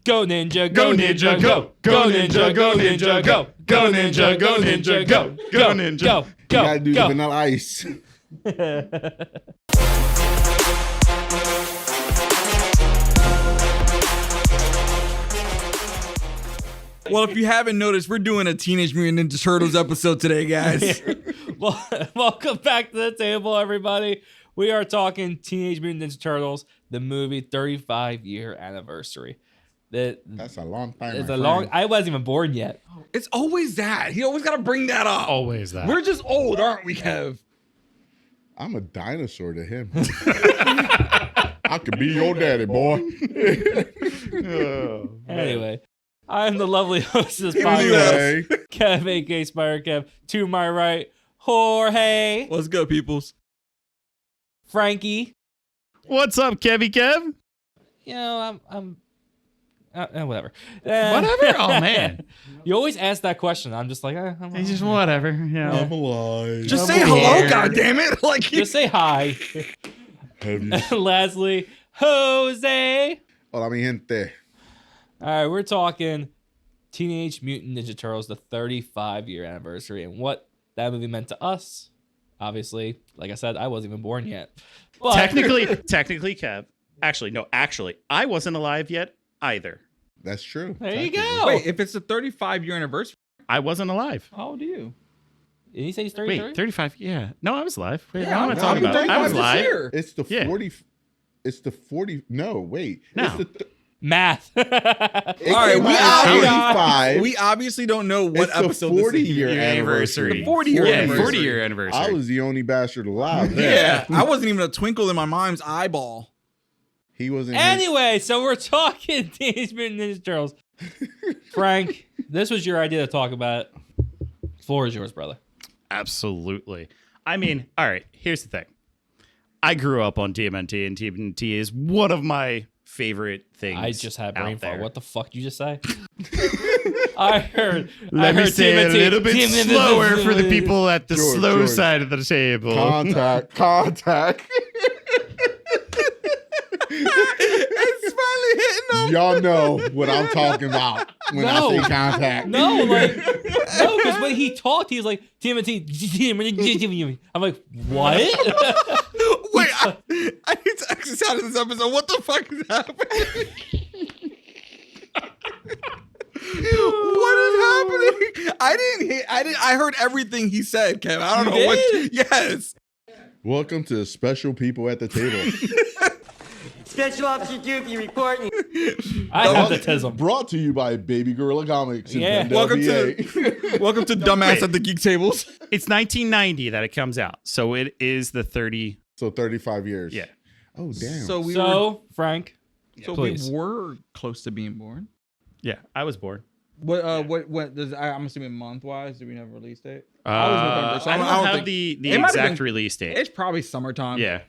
Go ninja, go ninja, go. Go ninja, go ninja, go. Go ninja, go ninja, go. Go ninja, go. You gotta do the Vanilla Ice. Well, if you haven't noticed, we're doing a Teenage Mutant Ninja Turtles episode today, guys. Well, welcome back to the table, everybody. We are talking Teenage Mutant Ninja Turtles, the movie 35-year anniversary. That's a long time. It's a long. I wasn't even born yet. It's always that. He always got to bring that up. Always that. We're just old, aren't we, Kev? I'm a dinosaur to him. I could be your daddy, boy. Anyway, I'm the lovely host of this podcast, Kev, aka Spire Kev. To my right, Jorge. Let's go, peoples. Frankie. What's up, Kevy Kev? You know, I'm whatever. Whatever? Oh, man. You always ask that question. I'm just like, I'm It's just whatever. You know. I'm alive. Just say hello, goddammit. Like, just say hi. And lastly, Jose. Hola, mi gente. All right, we're talking Teenage Mutant Ninja Turtles, the 35-year anniversary, and what that movie meant to us. Obviously, like I said, I wasn't even born yet. But Technically, Kev. Actually, I wasn't alive yet either. That's true. There you go. wait, if it's the 35-year anniversary, I wasn't alive. how old are you? Did he say he's 33? Wait, 35? Yeah. No, I was alive. Wait, Yeah, what am I talking I'm about? I was 35 this live. year. It's the Yeah. 40. It's the 40. No, wait. No. It's the Math. it All right, came we out in obviously- 85. We obviously don't know what It's the episode this is. 40-year Anniversary. The 40-year Yeah, anniversary. 40-year anniversary. I was the only bastard alive. Yeah, There. I wasn't even a twinkle in my mom's eyeball. He wasn't. Anyway, so we're talking Teenage Mutant Ninja Turtles. Frank, this was your idea to talk about. The floor is yours, brother. Absolutely. I mean, all right, here's the thing. I grew up on TMNT, and TMNT is one of my favorite things. I just had brain out fart. there. What the fuck did you just say? I heard. Let me say it a little bit slower for the people. people at the George, slow George. side of the table. Contact. It's finally hitting them. Y'all know what I'm talking about when No. I say contact. No, because when he talked, he was like, TMNT. I'm like, what? Wait, I need to exit out of this episode. What the fuck is happening? What is happening? I heard everything he said, Kev. I don't You know what. did? Yes. Welcome to special people at the table. Special Officer Doofy reporting. I have the tism. Brought to you by Baby Gorilla Comics. and Yeah. Welcome NWA. Welcome to Dumbass at the Geek Tables. It's 1990 that it comes out, so it is the 30. So 35 years. Yeah. Oh damn. So, Frank, So please. we were close to being born. Yeah, I was born. What does I'm assuming month wise? Do we have a release date? I was November, so I don't I don't have think- the It might have exact been- release date. It's probably summertime. Yeah.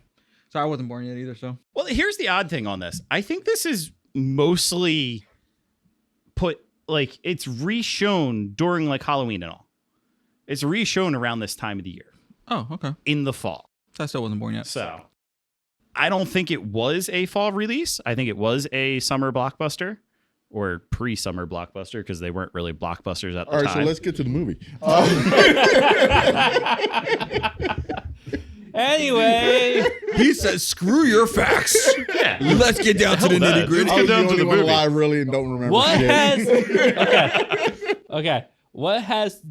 So I wasn't born yet either. So Well, here's the odd thing on this. I think this is mostly put like it's reshown during like Halloween and all. It's reshown around this time of the year oh okay. in the fall. So I still wasn't born yet. So I don't think it was a fall release. I think it was a summer blockbuster or pre-summer blockbuster because they weren't really blockbusters at the All right, time. so let's get to the movie. Anyway, He said, "Screw your facts. Yeah. Let's get down to the Hell nitty no. gritty." I was the down to only the one movie. alive really and don't remember what shit. has okay? What has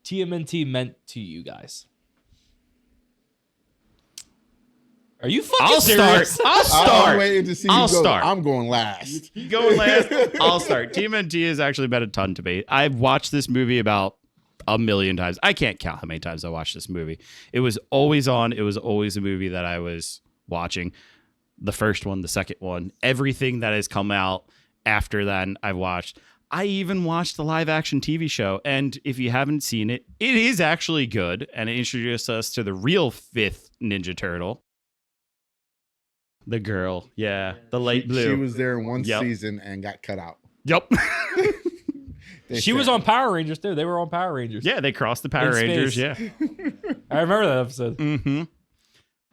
TMNT meant to you guys? Are you fucking I'll serious? start. I'll I'm start. waiting to see I'll who goes. start. I'm going last. You go last. I'll start. TMNT has actually been a ton to me. I've watched this movie about a million times. I can't count how many times I watched this movie. It was always on. It was always a movie that I was watching. The first one, the second one, everything that has come out after that, I've watched. I even watched the live action TV show. And if you haven't seen it, it is actually good. And it introduced us to the real fifth Ninja Turtle. The girl. Yeah. The light blue. She was there in one Yep. season and got cut out. Yep. She was on Power Rangers too. They were on Power Rangers. Yeah, they crossed the Power In Rangers. space. Yeah. I remember that episode. Mm-hmm.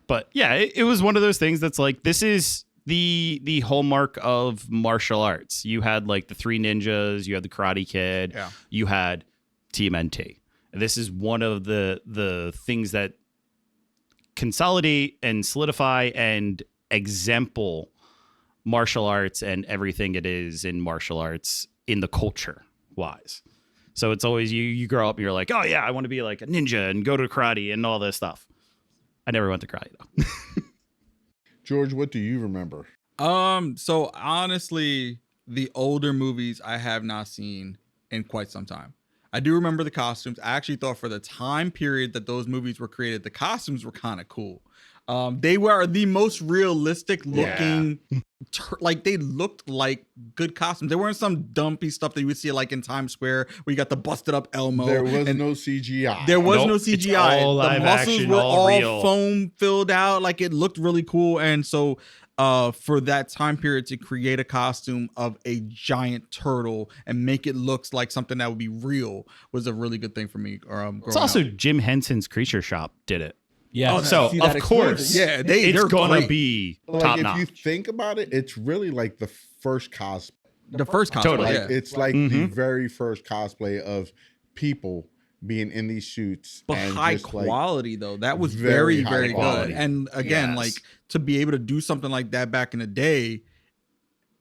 But yeah, it was one of those things that's like, this is the hallmark of martial arts. You had like the Three Ninjas, you had the Karate Kid, you had TMNT. This is one of the things that consolidate and solidify and example martial arts and everything it is in martial arts in the culture wise. So it's always you grow up and you're like, oh yeah, I want to be like a ninja and go to karate and all this stuff. I never went to karate though. George, what do you remember? So honestly, the older movies I have not seen in quite some time. I do remember the costumes. I actually thought for the time period that those movies were created, the costumes were kind of cool. They were the most realistic looking, like they looked like good costumes. They weren't some dumpy stuff that you would see like in Times Square where you got the busted up Elmo. There was no CGI. There was no CGI. All the live muscles action, were all all real. foam filled out. Like it looked really cool. And so for that time period to create a costume of a giant turtle and make it look like something that would be real was a really good thing for me. It's also Jim Henson's Creature Shop did it. Yeah. Oh, So see that of course, explosion. Yeah, it's they're gonna great. be Like, top if notch. you think about it, it's really like the first cosplay. The first costume. Totally. Like, it's like the very first cosplay of people being in these suits. But and high just, like, quality though. That was very very, high very good. quality. And again, Yes. like to be able to do something like that back in the day,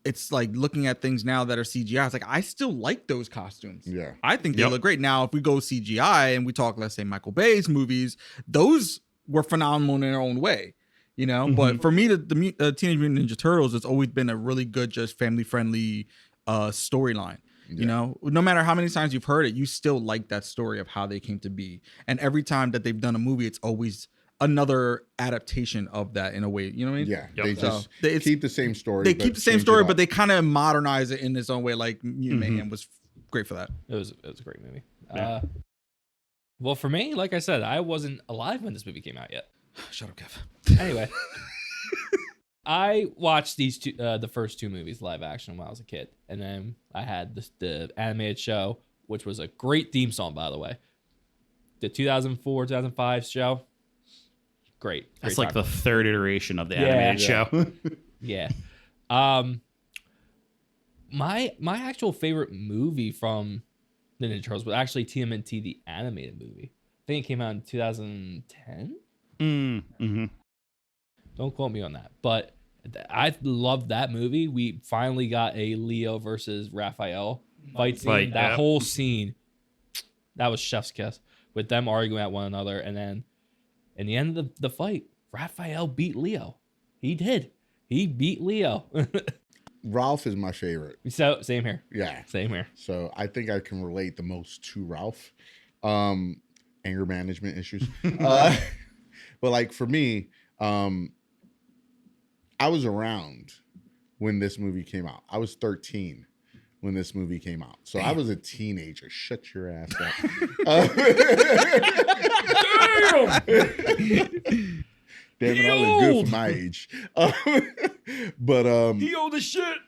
it's like looking at things now that are CGI. It's like I still like those costumes. Yeah. I think they Yep. look great. Now, if we go CGI and we talk, let's say Michael Bay's movies, those were phenomenal in their own way, you know. But for me, the Teenage Mutant Ninja Turtles has always been a really good, just family friendly storyline. You know, no matter how many times you've heard it, you still like that story of how they came to be. And every time that they've done a movie, it's always another adaptation of that in a way. You know what I mean? Yeah. Yep. They So, just it's- keep the same story. They but keep the same change it story, up. but they kind of modernize it in its own way. Like Mutant Mayhem was great for that. It was a great movie. Yeah. Well, for me, like I said, I wasn't alive when this movie came out yet. Shut up, Kev. Anyway, I watched these two, the first two movies live action when I was a kid, and then I had the animated show, which was a great theme song, by the way. The 2004, 2005 show, great. That's great like time. the third iteration of the Yeah. animated show. Yeah. My actual favorite movie from the Ninja Turtles was actually TMNT, the animated movie. I think it came out in 2010. Mm-hmm. Don't quote me on that, but I loved that movie. We finally got a Leo versus Raphael fight scene. Fight, That yeah. whole scene, that was chef's kiss with them arguing at one another, and then in the end of the fight, Raphael beat Leo. He did. He beat Leo. Ralph is my favorite. So same here. Yeah. Same here. So I think I can relate the most to Ralph. Anger management issues. But like for me, I was around when this movie came out. I was 13 when this movie came out. So I was a teenager. Shut your ass up. Damn it, I was good for my age. But old as shit.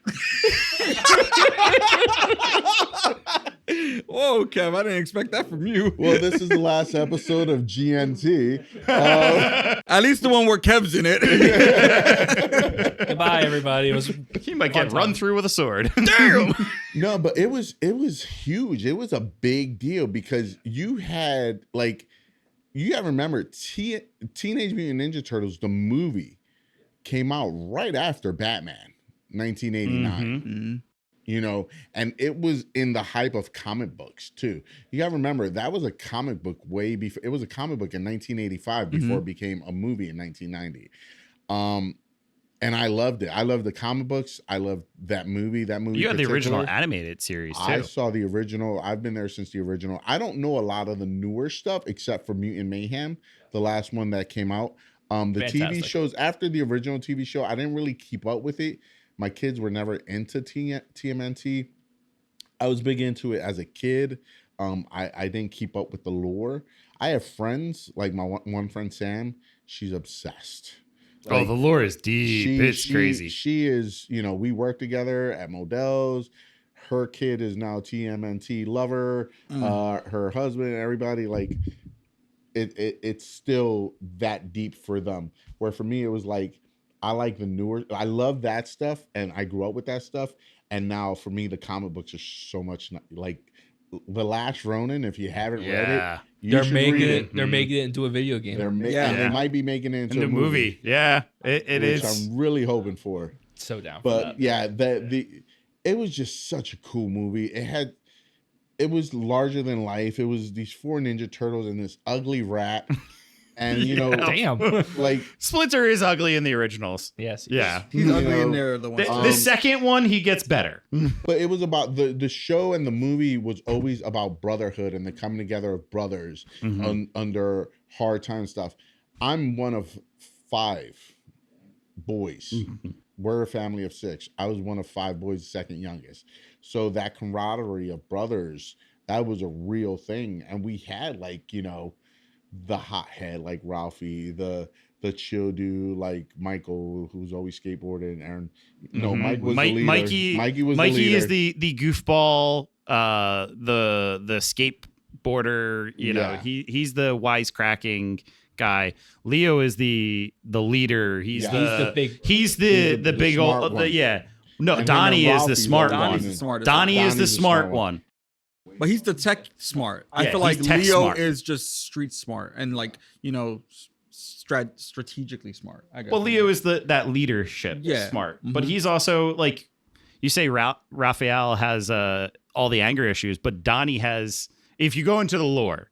Whoa, Kev, I didn't expect that from you. well, this is the last episode of GNT. At least the one where Kev's in it. Goodbye, everybody. It was He might get run through with a sword. Damn. No, but it was huge. It was a big deal because you had like you gotta remember Teenage Mutant Ninja Turtles, the movie, came out right after Batman, 1989. You know, and it was in the hype of comic books too. You gotta remember that was a comic book way before. It was a comic book in 1985 before it became a movie in 1990. And I loved it. I loved the comic books. I loved that movie. That movie. You had the original particular. animated series too. I saw the original. I've been there since the original. I don't know a lot of the newer stuff except for Mutant Mayhem, the last one that came out. The TV Fantastic. shows after the original TV show, I didn't really keep up with it. My kids were never into TMNT. I was big into it as a kid. I didn't keep up with the lore. I have friends, like my one friend, Sam. She's obsessed. Oh, the lore is deep. It's crazy. She is, you know, we work together at Modell's. Her kid is now TMNT lover. Her husband, everybody, like it's still that deep for them. Where for me, it was like I like the newer. I love that stuff, and I grew up with that stuff. And now for me, the comic books are so much like The Last Ronin. If you haven't read it, They're making it. They're making it into a video game. And they might be making it into a movie. Yeah, it which is. I'm really hoping for. So down. But for that. yeah, it was just such a cool movie. It was larger than life. It was these 4 Ninja Turtles and this ugly rat. And damn. like Splinter is ugly in the originals. Yes. Yeah. He's ugly in there. The second one, he gets better. But it was about the show, and the movie was always about brotherhood and the coming together of brothers under hard time stuff. I'm one of 5 boys. We're a family of 6. I was one of 5 boys, the second youngest. So that camaraderie of brothers, that was a real thing. And we had the hothead like Ralphie, the chill dude like Michael, who's always skateboarding, and Aaron. No, Mike was the leader. Mikey was the leader. Mikey is the goofball, the skateboarder. He's the wisecracking guy. Leo is the leader. He's the big old No, and Donnie is the smart one. Donnie is the smart one. But he's the tech smart. I feel like tech Leo smart. is just street smart and strategically smart. I guess. Well, Leo is that leadership smart, but he's also like you say. Raphael has all the anger issues, but Donnie has. If you go into the lore,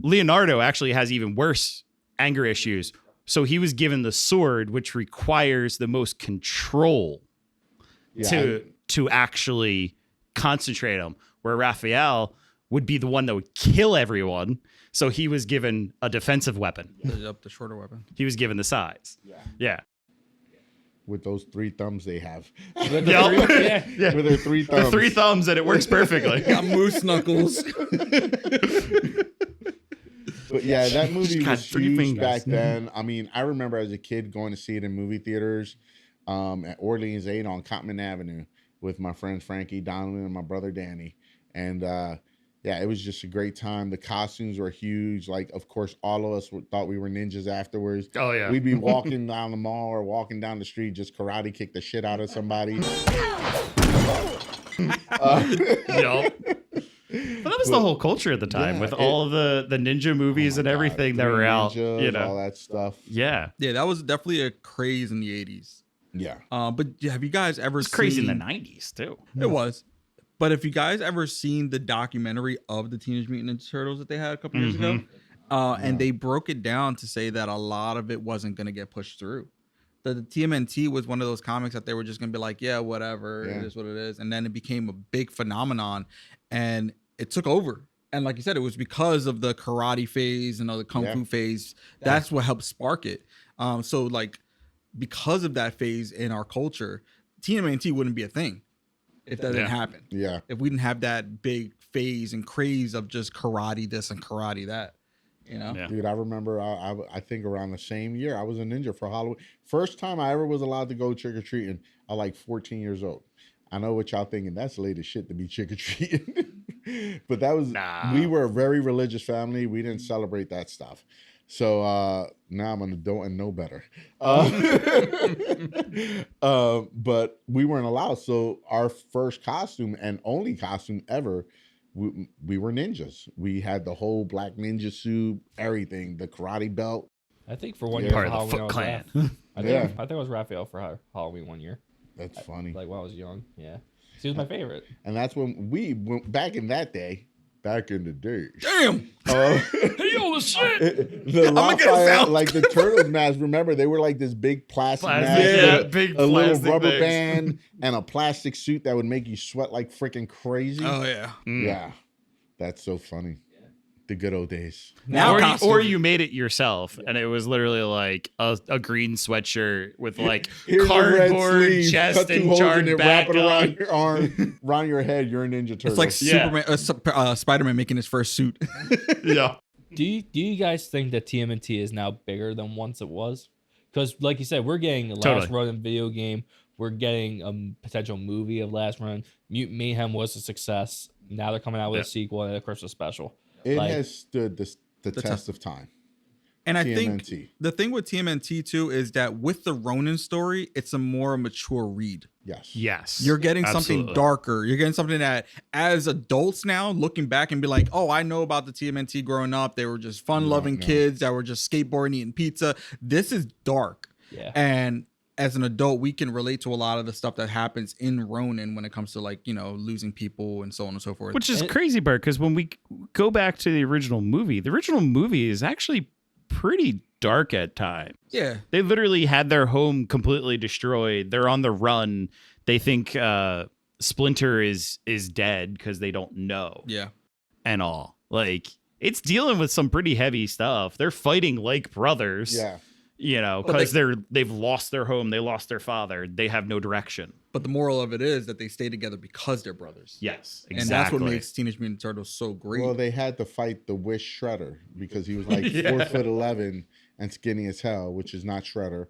Leonardo actually has even worse anger issues. So he was given the sword, which requires the most control to actually concentrate him, where Raphael would be the one that would kill everyone. So he was given a defensive weapon. The shorter weapon. He was given the size. Yeah. With those 3 thumbs they have. With With their 3 thumbs. The 3 thumbs, and it works perfectly. Got moose knuckles. But yeah, that movie got was 3 huge fingers. back then. I mean, I remember as a kid going to see it in movie theaters at Orleans 8 on Cottman Avenue with my friend Frankie Donovan and my brother Danny. And it was just a great time. The costumes were huge. Like, of course, all of us thought we were ninjas afterwards. Oh, yeah. We'd be walking down the mall or walking down the street, just karate kick the shit out of somebody. But that was the whole culture at the time, with all of the ninja movies and everything that were out. Ninjas, all that stuff. Yeah. Yeah, that was definitely a craze in the 80s. Yeah. But have you guys ever It's crazy in the 90s, too. It was. But if you guys ever seen the documentary of the Teenage Mutant Ninja Turtles that they had a couple years ago, and they broke it down to say that a lot of it wasn't going to get pushed through. The TMNT was one of those comics that they were just going to be like, yeah, whatever, it is what it is. And then it became a big phenomenon, and it took over. And like you said, it was because of the karate phase and the kung fu phase. That's what helped spark it. So like, because of that phase in our culture, TMNT wouldn't be a thing if that didn't happen. Yeah. If we didn't have that big phase and craze of just karate this and karate that, Yeah. Dude, I remember, I think around the same year, I was a ninja for Halloween. First time I ever was allowed to go trick-or-treating, I was like 14 years old. I know what y'all thinking. That's late as shit to be trick-or-treating. But that was, we were a very religious family. We didn't celebrate that stuff. So now I'm an adult and know better. But we weren't allowed. So our first costume and only costume ever, we were ninjas. We had the whole black ninja suit, everything, the karate belt. I think for one year, Part of the Halloween, Foot Clan. I think it was Raphael for Halloween one year. That's funny. Like when I was young. Yeah. He was my favorite. And that's when we went back in that day. Back in the day. Damn. Hey, yo, the shit. The Raphael, like the Turtles mask, remember, they were like this big plastic mask. Big a little rubber things. band and a plastic suit that would make you sweat like freaking crazy. Oh, yeah. Yeah. That's so funny. The good old days. Now Or you made it yourself, and it was literally like a green sweatshirt with like Here's a red cardboard sleeve, chest cut two and holes in charred it, back wrap it around on. your arm, around your head. You're a Ninja Turtle. It's like Superman, Spider-Man making his first suit. Yeah. Do you guys think that TMNT is now bigger than once it was? Because like you said, we're getting a Last Run video game. We're getting a potential movie of Last Run. Mutant Mayhem was a success. Now they're coming out with a sequel and a Christmas special. It has stood the test of time. And I TMNT. think the thing with TMNT too is that with the Ronin story, it's a more mature read. Yes. You're getting something Absolutely. darker. You're getting something that, as adults now, looking back and be like, oh, I know about the TMNT growing up. They were just fun-loving kids that were just skateboarding, eating pizza. This is dark. Yeah. And as an adult, we can relate to a lot of the stuff that happens in Ronin when it comes to, like, you know, losing people and so on and so forth. Which is crazy, Bert, because when we go back to the original movie is actually pretty dark at times. Yeah. They literally had their home completely destroyed. They're on the run. They think Splinter is dead because they don't know. Yeah. And all. Like, it's dealing with some pretty heavy stuff. They're fighting like brothers. Yeah. You know, because they've lost their home, they lost their father, they have no direction. But the moral of it is that they stay together because they're brothers. Yes, exactly. And that's what makes Teenage Mutant Turtles so great. Well, they had to fight the Wish Shredder because he was like 4'11" and skinny as hell, which is not Shredder.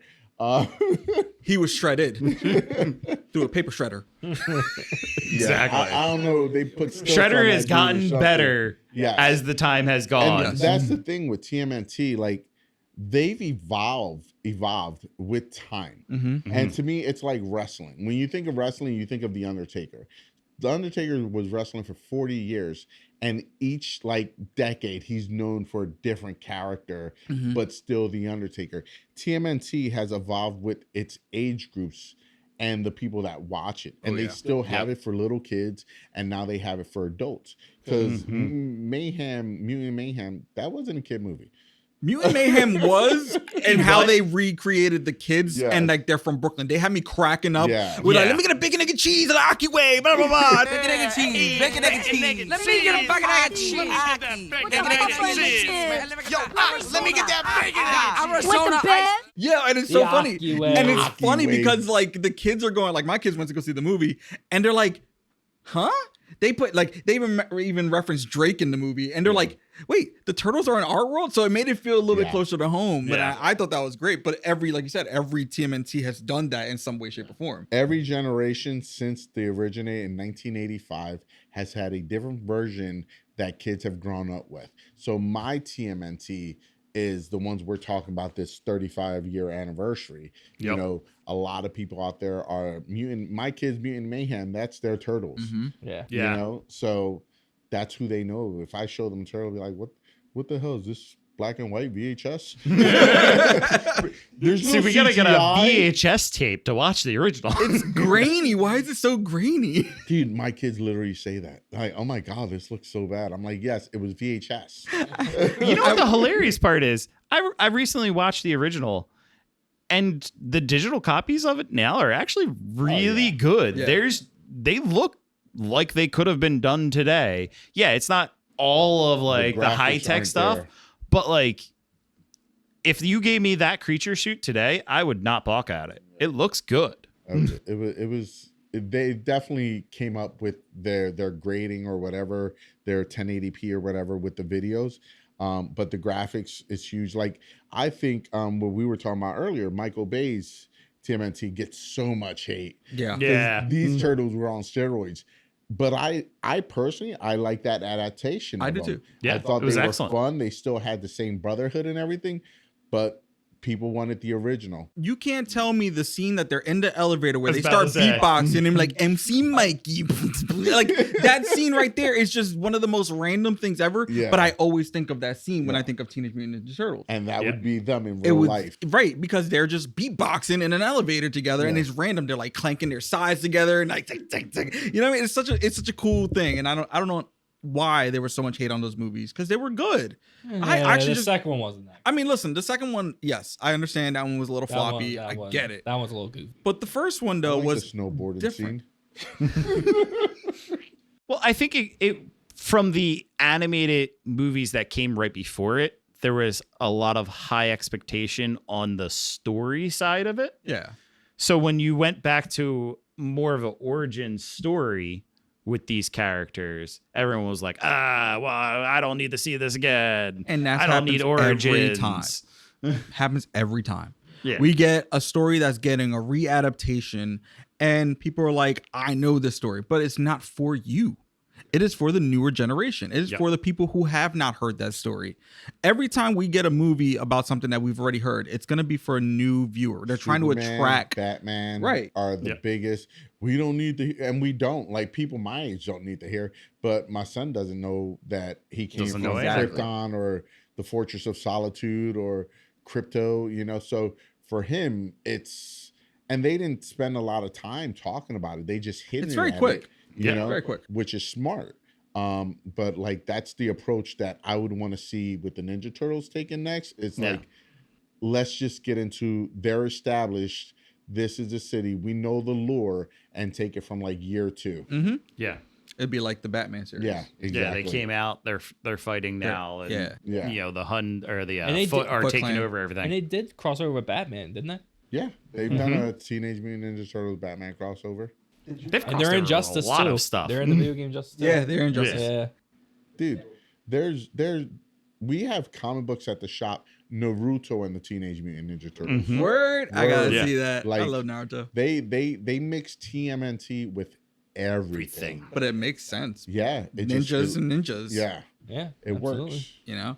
He was shredded through a paper shredder. Exactly. I don't know. They put stuff Shredder on has that dude or gotten something. better as the time has gone. And that's the thing with TMNT. Like, they've evolved with time. And to me, it's like wrestling. When you think of wrestling, you think of The Undertaker. The Undertaker was wrestling for 40 years, and each like decade he's known for a different character, but still The Undertaker. TMNT has evolved with its age groups and the people that watch it, and they still have it for little kids, and now they have it for adults. Because Mutant Mayhem, that wasn't a kid movie. Mutant Mayhem was, and how they recreated the kids, and like they're from Brooklyn. They had me cracking up. We're like, let me get a bacon, egg, and cheese the Aki way, blah, blah, blah. Bacon, egg, and cheese. Bacon, egg, and cheese. Let me get a bacon, egg, and cheese. Bacon, egg, and cheese. Yo, let me get that bacon. With the bed? Yeah, and it's so funny. Aki way. And it's Aki funny way. because like the kids are going, like my kids went to go see the movie, and they're like, huh? They put like they even referenced Drake in the movie, and they're like, "Wait, the turtles are in our world," so it made it feel a little bit closer to home. But I thought that was great. But like you said, every TMNT has done that in some way, shape, or form. Every generation since they originated in 1985 has had a different version that kids have grown up with. So my TMNT is the ones we're talking about, this 35-year anniversary. You know, a lot of people out there are my kids, Mutant Mayhem, that's their turtles. Yeah. You know, so that's who they know. If I show them turtle, be like, what the hell is this? Black and white VHS? There's no See, we gotta get a CGI. VHS tape to watch the original. It's grainy. Why is it so grainy? Dude, my kids literally say that. Like, oh my God, this looks so bad. I'm like, yes, it was VHS. You know what the hilarious part is? I recently watched the original, and the digital copies of it now are actually really good. Yeah. They look like they could have been done today. Yeah, it's not all of like the graphics high tech aren't stuff, there. but like if you gave me that creature suit today, I would not balk at it. It looks good. They definitely came up with their grading or whatever, their 1080p or whatever with the videos. But the graphics is huge. Like, I think what we were talking about earlier, Michael Bay's TMNT gets so much hate. Yeah. These turtles were on steroids. But I personally, I like that adaptation. I of do them. too. Yeah, I thought it was they were excellent. fun. They still had the same brotherhood and everything, but people wanted the original. You can't tell me the scene that they're in the elevator where I they was about start to say. beatboxing and like MC Mikey. Like that scene right there is just one of the most random things ever. Yeah. But I always think of that scene when I think of Teenage Mutant Ninja Turtles. And that Yeah. would be them in It real was life. right because they're just beatboxing in an elevator together and Yeah. it's random. They're like clanking their sides together and like you know what I mean? It's such a cool thing. And I don't know why there was so much hate on those movies because they were good. I actually the second one wasn't that. I mean, listen, the second one, yes, I understand that one was a little floppy. I get it. That one's a little goofy. But the first one I though like was the snowboarding different. scene. Well, I think it from the animated movies that came right before it, there was a lot of high expectation on the story side of it. Yeah. So when you went back to more of an origin story with these characters, everyone was like, well, I don't need to see this again. And that I don't need origins. every time. Happens every time. Yeah. We get a story that's getting a readaptation and people are like, I know this story, but it's not for you. It is for the newer generation. It is Yep. for the people who have not heard that story. Every time we get a movie about something that we've already heard, it's going to be for a new viewer. They're trying to Superman, attract. Batman, Right. are the Yep. biggest. We don't need to, and we don't, like, people my age don't need to hear, but my son doesn't know that he came Doesn't from know anything. Krypton or the Fortress of Solitude or Crypto, so for him it's, and they didn't spend a lot of time talking about it. They just hit It's it very at quick. it, you know, very quick. which is smart. But like that's the approach that I would want to see with the Ninja Turtles taking next. It's Yeah. like, let's just get into, they're established, this is the city, we know the lore, and take it from like year 2. Mm-hmm. Yeah. It'd be like the Batman series. Yeah, exactly. Yeah, they came out. They're fighting now, and Yeah. Yeah. the Hun or the And they Foot did- are Foot taking Clan. over everything. And they did cross over with Batman, didn't they? Yeah, they've done a Teenage Mutant Ninja Turtles Batman crossover. They've And they're in crossed over Justice a lot too. of stuff. They're in the video game Justice. Yeah, they're in Justice. Yeah. Dude, there's we have comic books at the shop, Naruto and the Teenage Mutant Ninja Turtles. Mhm. Word. I gotta Yeah. see that. I Like- love Naruto. They mix TMNT with everything. But it makes sense. Yeah, it Ninjas just, and ninjas. yeah, Yeah. it absolutely. works. You know?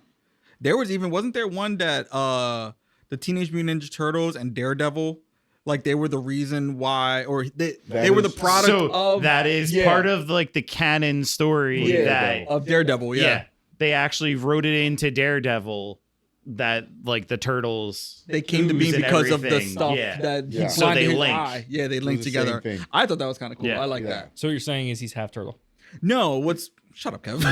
There was even, wasn't there one that the Teenage Mutant Ninja Turtles and Daredevil, like they were the reason why, or they were the is- product So of that is yeah. part of like the canon story Yeah. that of Daredevil, yeah. they actually wrote it into Daredevil that like the turtles They came to ooze being and because of the everything. stuff Yeah. that he Yeah. So blinded they his link. eye. Yeah, they linked the same together. thing. I thought that was kind of cool. Yeah. I like Yeah. that. So what you're saying is he's half turtle. No, shut up, Kevin.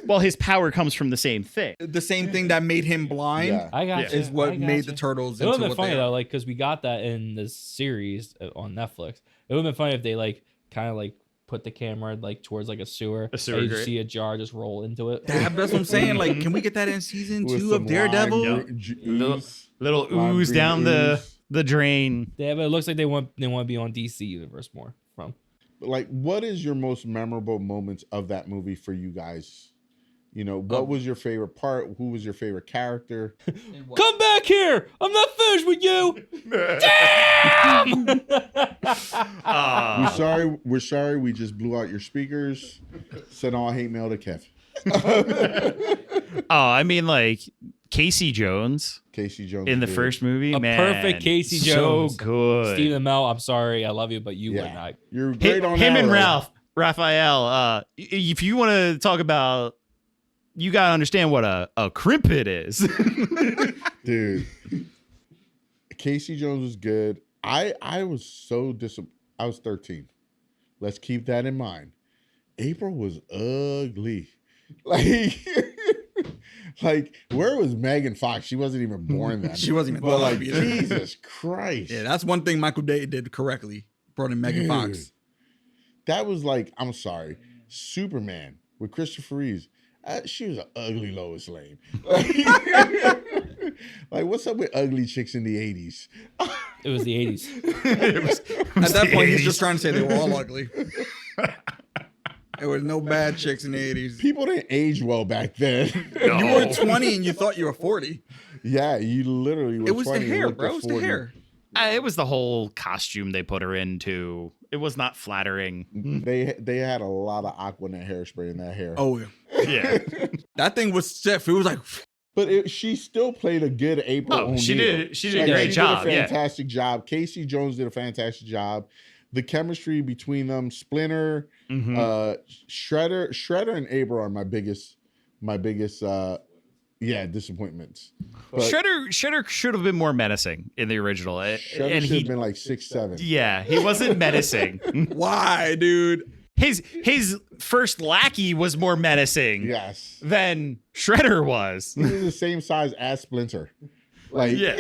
well his power comes from the same thing. The same thing that made him blind Yeah. I got Yeah. you. is what I made got the you. turtles It would into have been what funny they though, are. like because we got that in this series on Netflix. It would have been funny if they like kind of like put the camera like towards like a sewer. A sewer and you grate. see a jar just roll into it. That's what I'm saying. Like, can we get that in season With 2 some of Daredevil? lime Little- ooze. Little Lime ooze green down ooze. the drain. Yeah, but it looks like they want to be on DC universe more from. Like, what is your most memorable moments of that movie for you guys? What was your favorite part? Who was your favorite character? Come back here! I'm not finished with you. Damn! We're sorry. We just blew out your speakers. Send all hate mail to Kev. I mean like Casey Jones Casey Jones in the did. first movie, A man. perfect Casey Jones. So good. Stephen Amell, I'm sorry, I love you, but you would Yeah, not. you're great on Him and Arrow. Raphael. If you want to talk about, you gotta understand what a crimpet is. Dude. Casey Jones was good. I was so disappointed. I was 13. Let's keep that in mind. April was ugly. Like where was Megan Fox? She wasn't even born then. She wasn't even But thought like of either. Jesus Christ. Yeah, that's one thing Michael Day did correctly. Brought in Megan Dude. Fox. That was like, I'm sorry, Superman with Christopher Reeves. She was an ugly Lois Lane. Like, what's up with ugly chicks in the 80s? It was the 80s. At that point, he's just trying to say they were all ugly. There was no bad chicks in the 80s. People didn't age well back then. You were 20 and you thought you were 40. Yeah, you literally were It was the 20 and hair, looked bro. at It was the 40. hair. It was the whole costume they put her into. It was not flattering. They had a lot of Aquanet hairspray in that hair. Oh, yeah. Yeah. That thing was stiff. It was like, But she still played a good April O'Neil. She did a Like, great she job. Did a Yeah. fantastic job. Casey Jones did a fantastic job. The chemistry between them, Splinter, Mhm. Shredder and April are my biggest disappointments. But Shredder should have been more menacing in the original. Shredder And should he, have been like 6'7". yeah, he wasn't menacing. why, dude? His first lackey was more menacing Yes. than Shredder was. He was the same size as Splinter. Like, Yeah.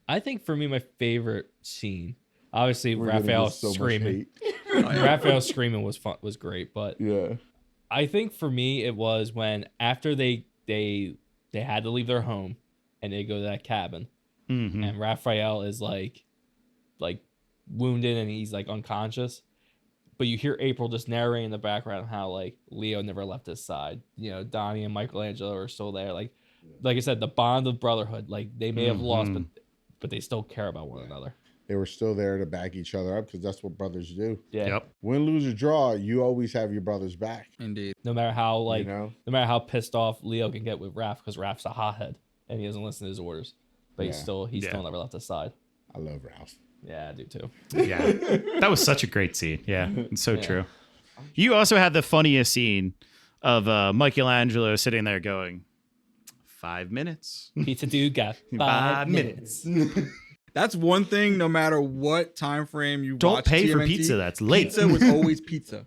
I think for me, my favorite scene, obviously we're gonna Raphael get so much screaming. hate. Raphael screaming was fun, was great, but Yeah. I think for me it was when after they had to leave their home and they go to that cabin Mhm. and Raphael is like wounded and he's like unconscious, but you hear April just narrating in the background how like Leo never left his side. Donnie and Michelangelo are still there. Like I said, the bond of brotherhood. Like they may have lost, but they still care about one another. they were still there to back each other up because that's what brothers do. Yeah. Yep. Win, lose, or draw, you always have your brother's back. Indeed. No matter how know? no matter how pissed off Leo can get with Raph, because Raph's a hothead and he doesn't listen to his orders, but he's Yeah. still never left his side. I love Ralph. Yeah, I do too. Yeah. That was such a great scene. Yeah. It's so true. You also had the funniest scene of Michelangelo sitting there going, 5 minutes. Pizza dude got 5 minutes. That's one thing. No matter what time frame you Don't watch pay for TMNT, pizza that's late. Pizza was always pizza.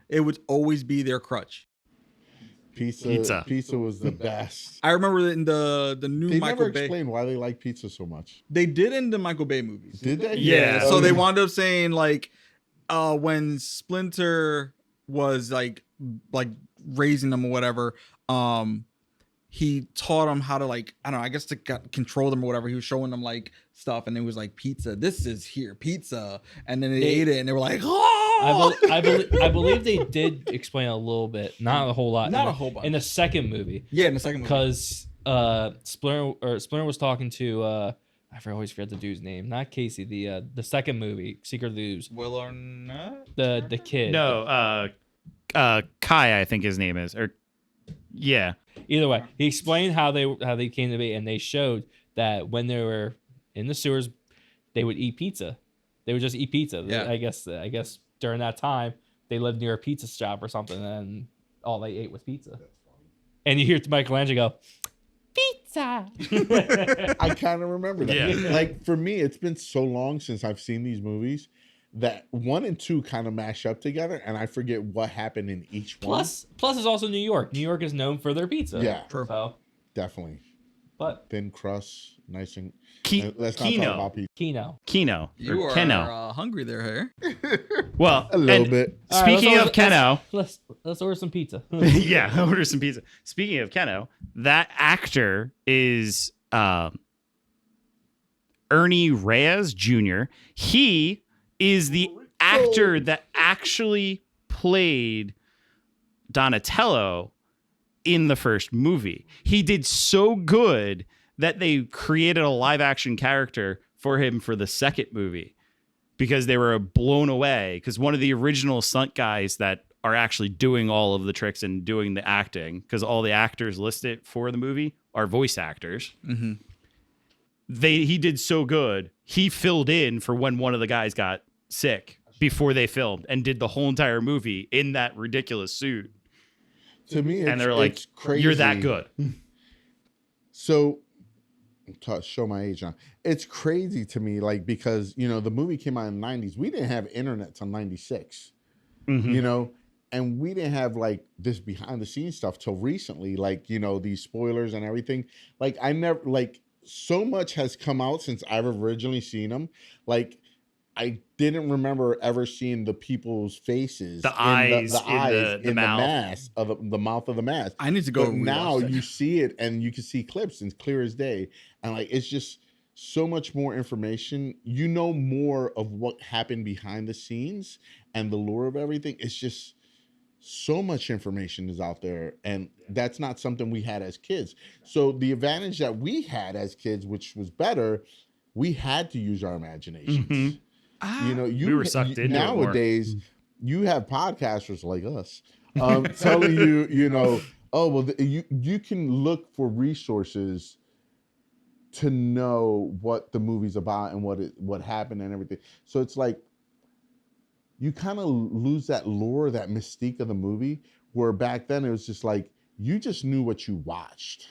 It would always be their crutch. Pizza was the best. I remember in the new They Michael never Bay. explained why they like pizza so much. They did in the Michael Bay movies. Did they? Yeah. So they wound up saying like, when Splinter was like raising them or whatever, he taught them how to like, I don't know, I guess to control them or whatever. He was showing them like stuff, and it was like pizza. This is here, pizza, and then they ate it, and they were like, oh. I believe they did explain a little bit, not a whole lot, Not a whole bunch. in the second movie. Yeah, in the second movie. Because Splinter was talking to I always forget the dude's name, not Casey. The second movie, Secret of the Ooze. Will or not? The kid. No, Kai, I think his name is. Or yeah. Either way, he explained how they came to be, and they showed that when they were in the sewers, they would eat pizza. They would just eat pizza. Yeah. I guess during that time they lived near a pizza shop or something, and all they ate was pizza. And you hear Michelangelo go, pizza. I kind of remember that. Yeah. Like for me, it's been so long since I've seen these movies that 1 and 2 kind of mash up together, and I forget what happened in each one. Plus is also New York. New York is known for their pizza. Yeah. True. So, Definitely. but Thin crust, nice and. Let's not Kino. talk about pizza. Keno. You or are Keno. hungry there, Harry. Well, A little and bit. All right, Speaking of Keno, let's order some pizza. yeah, order some pizza. Speaking of Keno, that actor is Ernie Reyes Jr. He is the actor that actually played Donatello in the first movie. He did so good that they created a live action character for him for the second movie because they were blown away. Because one of the original stunt guys that are actually doing all of the tricks and doing the acting, because all the actors listed for the movie are voice actors. Mm-hmm. He did so good. He filled in for when one of the guys got sick before they filmed and did the whole entire movie in that ridiculous suit. To me, And they're like, it's crazy. "You're that good." So, show my age now. It's crazy to me, like, because, the movie came out in the 90s. We didn't have internet till 96, and we didn't have, like, this behind-the-scenes stuff till recently, like, these spoilers and everything. Like, so much has come out since I've originally seen them. Like, I didn't remember ever seeing the people's faces, The eyes in the mouth. mask of the mouth of the mask. I need to go. But now rewatch that. you see it, and you can see clips, and it's clear as day. And like, it's just so much more information. You know more of what happened behind the scenes and the lore of everything. It's just so much information is out there, and that's not something we had as kids. So the advantage that we had as kids, which was better, we had to use our imaginations. Mhm. We were sucked into it more. nowadays. You have podcasters like us telling you, you can look for resources to know what the movie's about and what happened and everything. So it's like you kind of lose that lore, that mystique of the movie, where back then it was just like you just knew what you watched.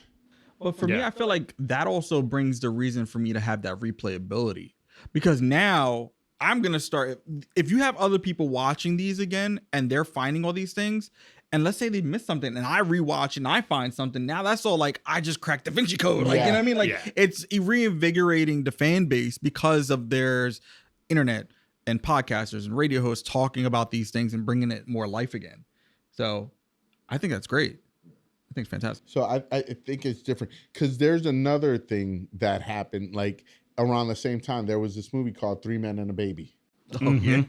Well, for me, I feel like that also brings the reason for me to have that replayability, because now I'm going to start. If you have other people watching these again and they're finding all these things, and let's say they missed something and I rewatch and I find something, now that's all like, I just cracked Da Vinci Code. Like, you know what I mean? Like, it's reinvigorating the fan base because of there's internet and podcasters and radio hosts talking about these things and bringing it more life again. So I think that's great. I think it's fantastic. So I think it's different because there's another thing that happened like around the same time. There was this movie called 3 Men and a Baby. Oh, yeah.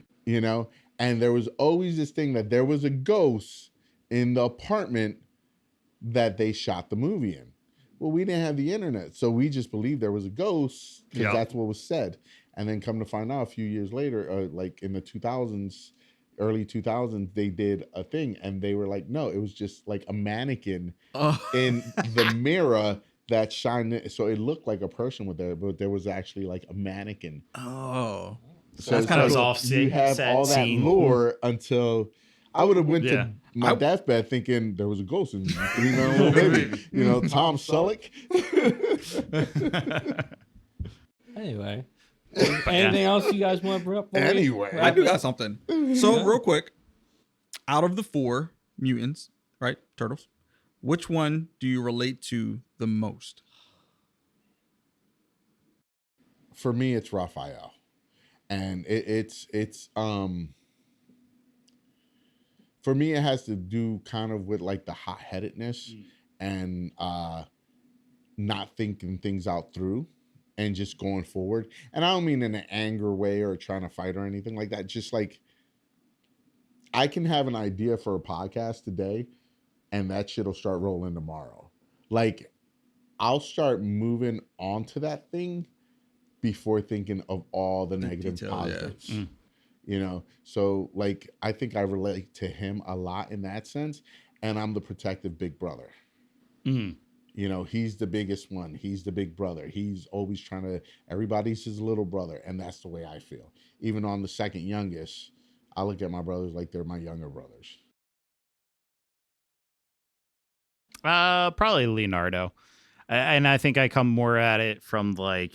And there was always this thing that there was a ghost in the apartment that they shot the movie in. Well, we didn't have the internet, so we just believed there was a ghost because that's what was said. And then come to find out a few years later, like in the 2000s, early 2000s, they did a thing and they were like, no, it was just like a mannequin in the mirror that shined. So it looked like a person with there, but there was actually like a mannequin. Oh. So that's kind of off. You have all that lore until I would have went to my deathbed thinking there was a ghost in baby. Tom Selleck. Anyway. Anything else you guys want to bring up? Anyway. I do got something. So real quick, out of the 4 mutants, right? Turtles, which one do you relate to the most? For me, it's Raphael. And it's for me, it has to do kind of with like the hot-headedness and not thinking things out through and just going forward. And I don't mean in an anger way or trying to fight or anything like that. Just like I can have an idea for a podcast today and that shit'll start rolling tomorrow. Like I'll start moving on to that thing before thinking of all the negative positives. So like I think I relate to him a lot in that sense, and I'm the protective big brother. He's the biggest one. He's the big brother. He's always trying to, everybody's his little brother, and that's the way I feel. Even on the second youngest, I look at my brothers like they're my younger brothers. Probably Leonardo. And I think I come more at it from like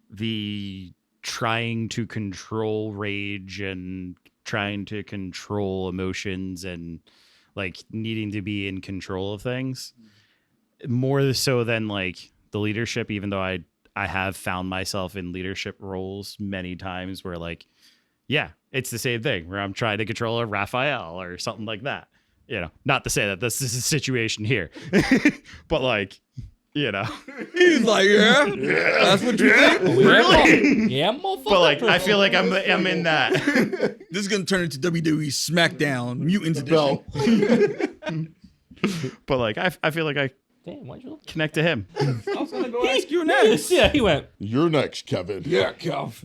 the trying to control rage and trying to control emotions and like needing to be in control of things more so than like the leadership, even though I have found myself in leadership roles many times where like, yeah, it's the same thing where I'm trying to control a Raphael or something like that. Not to say that this is a situation here, but like, he's like, yeah, that's what you think. Really? Yeah, motherfucker. But like, I feel like I'm in that. This is gonna turn into WWE SmackDown Mutants Edition. But like, I feel like I why'd you look? Connect to him. I was gonna go ask you next. Yeah, he went. You're next, Kevin. Yeah, Kev.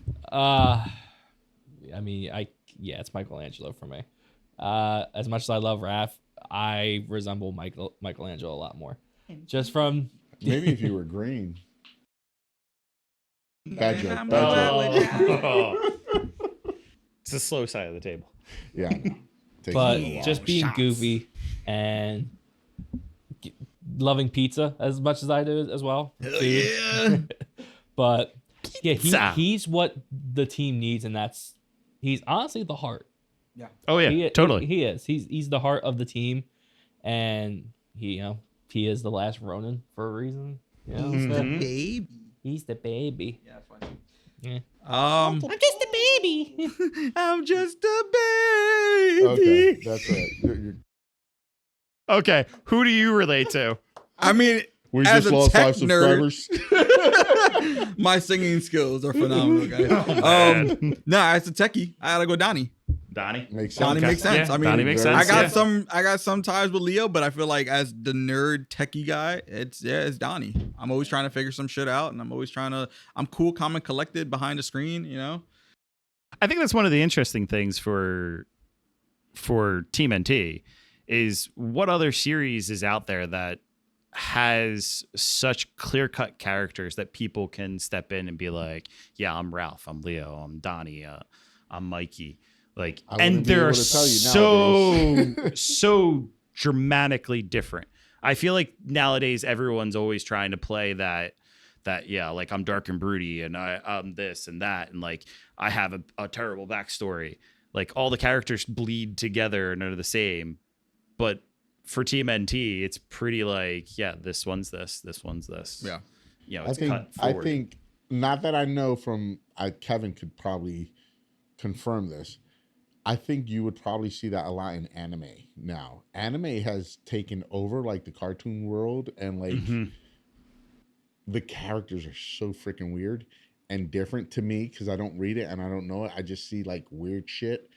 It's Michelangelo for me. As much as I love Raph, I resemble Michelangelo a lot more. Just from maybe if you were green. Bad joke. It's the slow side of the table. Yeah, I know. But just being goofy and loving pizza as much as I do as well. Hell yeah. But yeah, he's what the team needs, and he's honestly the heart. Yeah. Oh yeah, totally. He is. He's the heart of the team, and he is the last Ronin for a reason. He's the baby. He's the baby. Yeah, that's funny. Yeah. I'm just a baby. I'm just a baby. Okay, that's right. You're... Okay, who do you relate to? I mean, we as just a lost tech 5 subscribers. My singing skills are phenomenal, guys. As a techie, I gotta go Donnie. Donnie makes sense. Donnie makes sense. Yeah, I mean, Donnie makes sense. I got some ties with Leo, but I feel like as the nerd techie guy, it's Donnie. I'm always trying to figure some shit out, and I'm cool, calm, and collected behind the screen. I think that's one of the interesting things for TMNT is what other series is out there that has such clear-cut characters that people can step in and be like, yeah, I'm Ralph, I'm Leo, I'm Donnie, I'm Mikey. Like, and they're so dramatically different. I feel like nowadays everyone's always trying to play that yeah, like I'm dark and broody and I'm this and that, and like I have a terrible backstory. Like all the characters bleed together and are the same, but for TMNT, it's pretty like, yeah, this one's this one's this. Yeah, It's cut forward. I think not that I know from Kevin could probably confirm this. I think you would probably see that a lot in anime now. Anime has taken over like the cartoon world, and like the characters are so freaking weird and different to me because I don't read it and I don't know it. I just see like weird shit.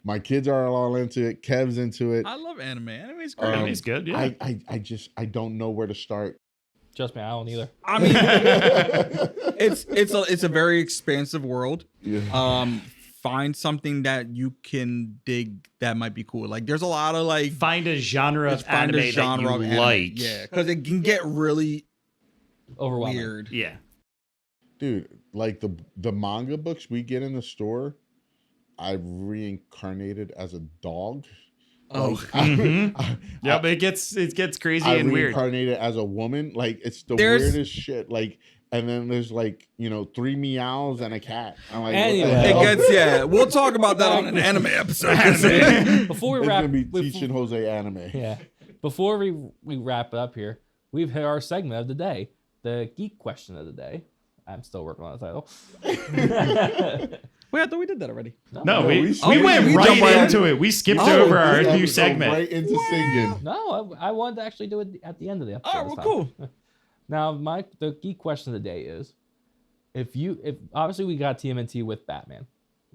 My kids are all into it. Kev's into it. I love anime. Anime's great. Anime's good. Yeah. I don't know where to start Trust me, I don't either. I mean, it's a very expansive world. Yeah. Find something that you can dig that might be cool. Like, there's a lot of like Find a genre of find anime a genre that of you anime. like. Yeah, because it can get really Overwhelming. weird. Yeah. Dude, like the manga books we get in the store, I've reincarnated as a dog. Oh, Yeah, but it gets crazy I and weird. reincarnated as a woman. Like, it's the There's- weirdest shit. Like, and then there's like, 3 meows and a cat. I'm like, Anyway. what the it hell? gets we'll talk about that on an anime episode. Before we It's wrap, gonna be teaching Jose anime. yeah. Before we wrap it up here, we've hit our segment of the day, the geek question of the day. I'm still working on the title. Wait, I thought we did that already. No, we we went we right jumped right into it. We skipped Oh, over our This new episode segment. right into singing. No, I wanted to actually do it at the end of the episode. Oh, this well, time. cool. Now, the geek question of the day is, if obviously we got TMNT with Batman,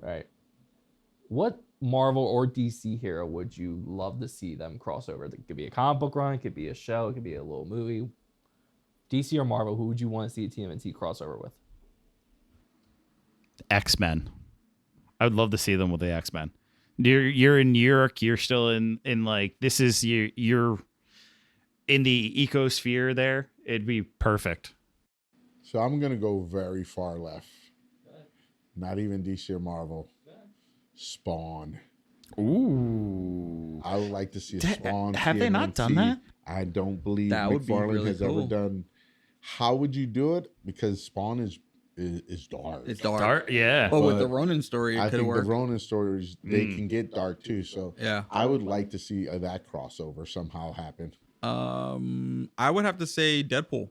right? What Marvel or DC hero would you love to see them cross over? It could be a comic book run, it could be a show, it could be a little movie. DC or Marvel, who would you want to see a TMNT crossover with? X-Men. I would love to see them with the X-Men. You're in New York. You're still in like, this is you're in the ecosphere there. It'd be perfect. So I'm gonna go very far left. Not even DC or Marvel. Spawn. Ooh. I would like to see a Spawn. Have they not done TMNT. that? I don't believe That would be McFarlane really has cool. ever done. How would you do it? Because Spawn is dark. It's dark. Dark, yeah. But with But the Ronin story, I it could think work. the Ronin stories they can get dark too. So Yeah. I would like to see that crossover somehow happen. I would have to say Deadpool.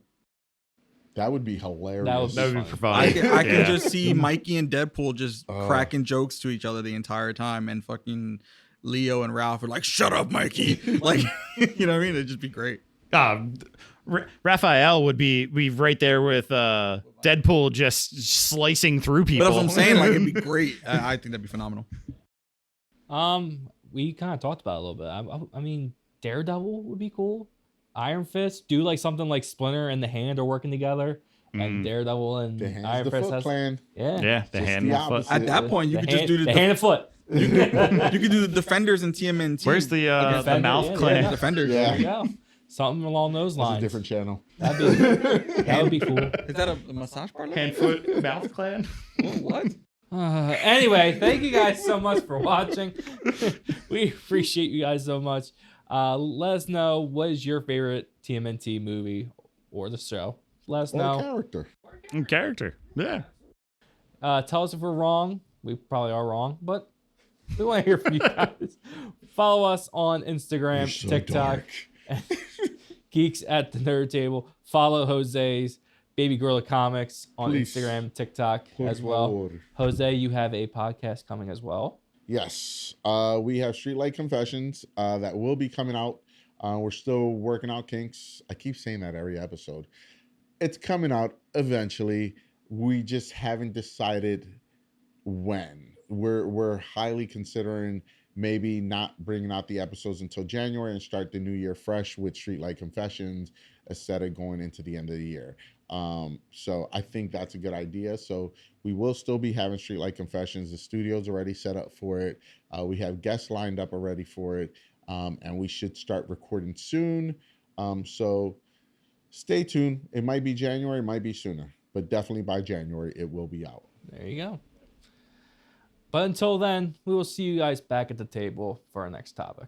That would be hilarious. That would be for I fun. can just see Mikey and Deadpool just cracking jokes to each other the entire time, and fucking Leo and Ralph are like, "Shut up, Mikey!" Like, you know what I mean? It'd just be great. Raphael would be right there with Deadpool just slicing through But people. that's what I'm saying. Like, it'd be great. I think that'd be phenomenal. We kind of talked about it a little bit. I mean, Daredevil would be cool. Iron Fist, do like something like Splinter and the Hand are working together, and Daredevil and The Hands Iron the Fist Foot has Clan. yeah. Yeah, the Just hand the and foot. opposite. At that point, you could just do the the hand and foot. you could do the Defenders and TMNT. Where's the Defender, mouth yeah, clan? yeah. Defenders? Yeah. There you go. Something along those It's a lines. different channel. That would be cool. Is that a massage parlor? Hand, foot, mouth clan. What? Anyway, thank you guys so much for watching. We appreciate you guys so much. Let us know what is your favorite TMNT movie or the show. Let us Or know. character. And character. Yeah. Tell us if we're wrong. We probably are wrong, but we want to hear from you guys. Follow us on Instagram, You're so TikTok, dark. Geeks at the Nerd Table. Follow Jose's Baby Gorilla Comics on Please. Instagram, TikTok Por as well. favor. Jose, you have a podcast coming as well. Yes. We have Streetlight Confessions that will be coming out. We're still working out kinks. I keep saying that every episode. It's coming out eventually. We just haven't decided when. We're highly considering maybe not bringing out the episodes until January and start the new year fresh with Streetlight Confessions instead of going into the end of the year. So I think that's a good idea. So we will still be having Streetlight Confessions. The studio's already set up for it. We have guests lined up already for it. And we should start recording soon. So stay tuned. It might be January, it might be sooner, but definitely by January it will be out. There you go. But until then, we will see you guys back at the table for our next topic.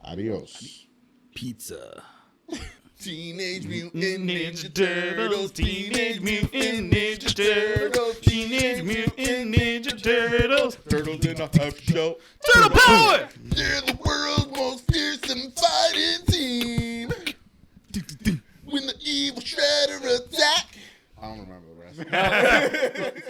Adios. Pizza. Teenage Mutant Ninja Turtles, Teenage Mutant Ninja Turtles, Teenage Mutant Ninja Turtles. Turtles in a half shell. Turtle power! They're the world's most fearsome fighting team. When the evil Shredder attack. I don't remember the rest.